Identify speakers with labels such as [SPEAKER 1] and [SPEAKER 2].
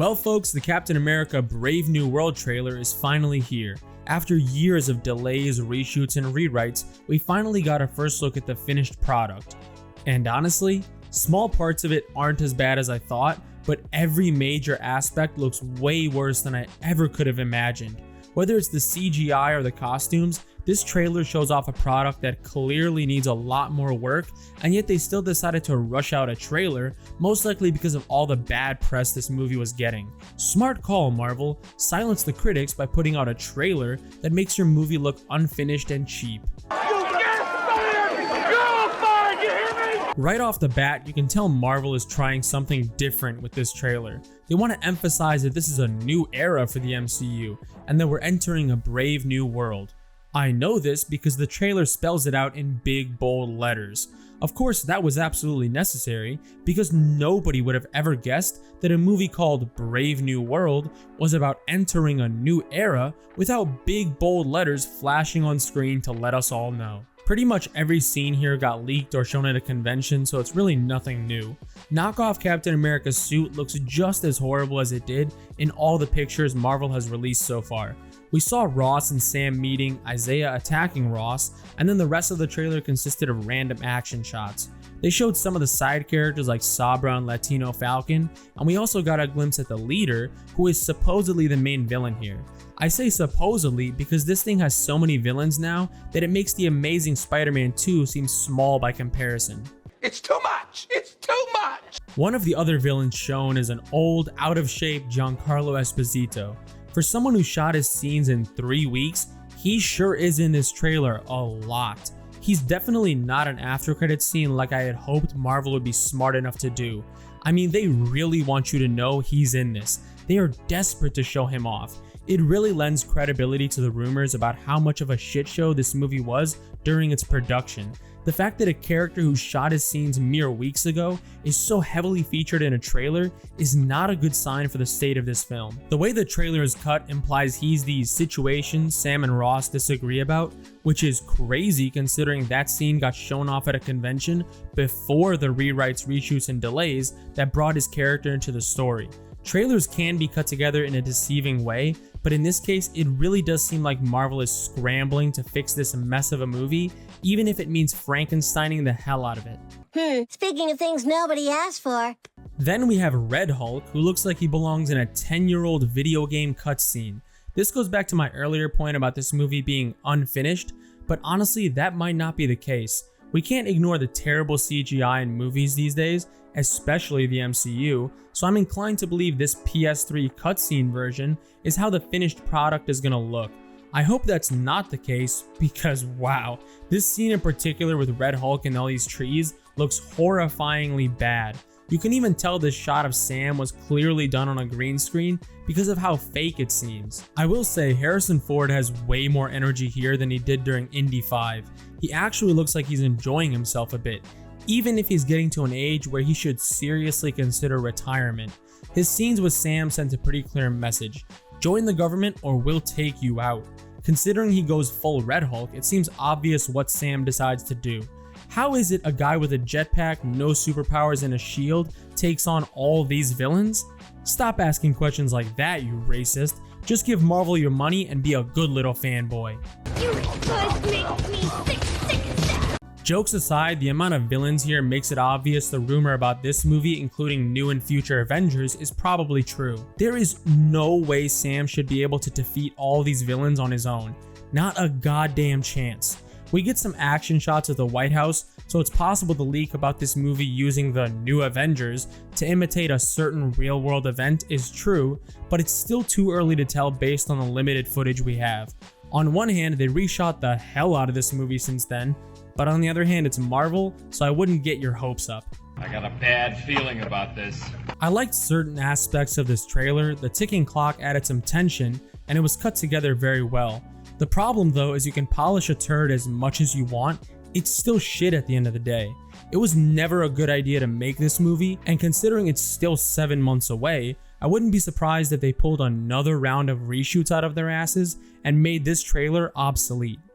[SPEAKER 1] Well folks, the Captain America Brave New World trailer is finally here. After years of delays, reshoots, and rewrites, we finally got a first look at the finished product. And honestly, small parts of it aren't as bad as I thought, but every major aspect looks way worse than I ever could have imagined. Whether it's the CGI or the costumes, this trailer shows off a product that clearly needs a lot more work, and yet they still decided to rush out a trailer, most likely because of all the bad press this movie was getting. Smart call, Marvel. Silence the critics by putting out a trailer that makes your movie look unfinished and cheap. Right off the bat, you can tell Marvel is trying something different with this trailer. They want to emphasize that this is a new era for the MCU, and that we're entering a brave new world. I know this because the trailer spells it out in big, bold letters. Of course, that was absolutely necessary, because nobody would have ever guessed that a movie called Brave New World was about entering a new era without big, bold letters flashing on screen to let us all know. Pretty much every scene here got leaked or shown at a convention, so it's really nothing new. Knockoff Captain America's suit looks just as horrible as it did in all the pictures Marvel has released so far. We saw Ross and Sam meeting, Isaiah attacking Ross, and then the rest of the trailer consisted of random action shots. They showed some of the side characters like Sabra and Latino Falcon, and we also got a glimpse at the leader, who is supposedly the main villain here. I say supposedly because this thing has so many villains now that it makes the Amazing Spider-Man 2 seem small by comparison.
[SPEAKER 2] It's too much! It's too much!
[SPEAKER 1] One of the other villains shown is an old, out-of-shape Giancarlo Esposito. For someone who shot his scenes in 3 weeks, he sure is in this trailer a lot. He's definitely not an after-credits scene like I had hoped Marvel would be smart enough to do. I mean, they really want you to know he's in this. They are desperate to show him off. It really lends credibility to the rumors about how much of a shit show this movie was during its production. The fact that a character who shot his scenes mere weeks ago is so heavily featured in a trailer is not a good sign for the state of this film. The way the trailer is cut implies he's the situation Sam and Ross disagree about, which is crazy considering that scene got shown off at a convention before the rewrites, reshoots, and delays that brought his character into the story. Trailers can be cut together in a deceiving way, but in this case, it really does seem like Marvel is scrambling to fix this mess of a movie, even if it means Frankensteining the hell out of it.
[SPEAKER 3] Speaking of things nobody asked for.
[SPEAKER 1] Then we have Red Hulk, who looks like he belongs in a 10-year-old video game cutscene. This goes back to my earlier point about this movie being unfinished, but honestly, that might not be the case. We can't ignore the terrible CGI in movies these days, especially the MCU, so I'm inclined to believe this PS3 cutscene version is how the finished product is gonna look. I hope that's not the case, because wow, this scene in particular with Red Hulk and all these trees looks horrifyingly bad. You can even tell this shot of Sam was clearly done on a green screen because of how fake it seems. I will say Harrison Ford has way more energy here than he did during Indy 5. He actually looks like he's enjoying himself a bit, even if he's getting to an age where he should seriously consider retirement. His scenes with Sam sent a pretty clear message: join the government or we'll take you out. Considering he goes full Red Hulk, it seems obvious what Sam decides to do. How is it a guy with a jetpack, no superpowers, and a shield takes on all these villains? Stop asking questions like that, you racist. Just give Marvel your money and be a good little fanboy.
[SPEAKER 3] You guys make me sick.
[SPEAKER 1] Jokes aside, the amount of villains here makes it obvious the rumor about this movie including new and future Avengers is probably true. There is no way Sam should be able to defeat all these villains on his own. Not a goddamn chance. We get some action shots of the White House, so it's possible the leak about this movie using the new Avengers to imitate a certain real-world event is true, but it's still too early to tell based on the limited footage we have. On one hand, they reshot the hell out of this movie since then, but on the other hand, it's Marvel, so I wouldn't get your hopes up.
[SPEAKER 2] I got a bad feeling about this.
[SPEAKER 1] I liked certain aspects of this trailer. The ticking clock added some tension, and it was cut together very well. The problem though is you can polish a turd as much as you want, it's still shit at the end of the day. It was never a good idea to make this movie, and considering it's still 7 months away, I wouldn't be surprised if they pulled another round of reshoots out of their asses and made this trailer obsolete.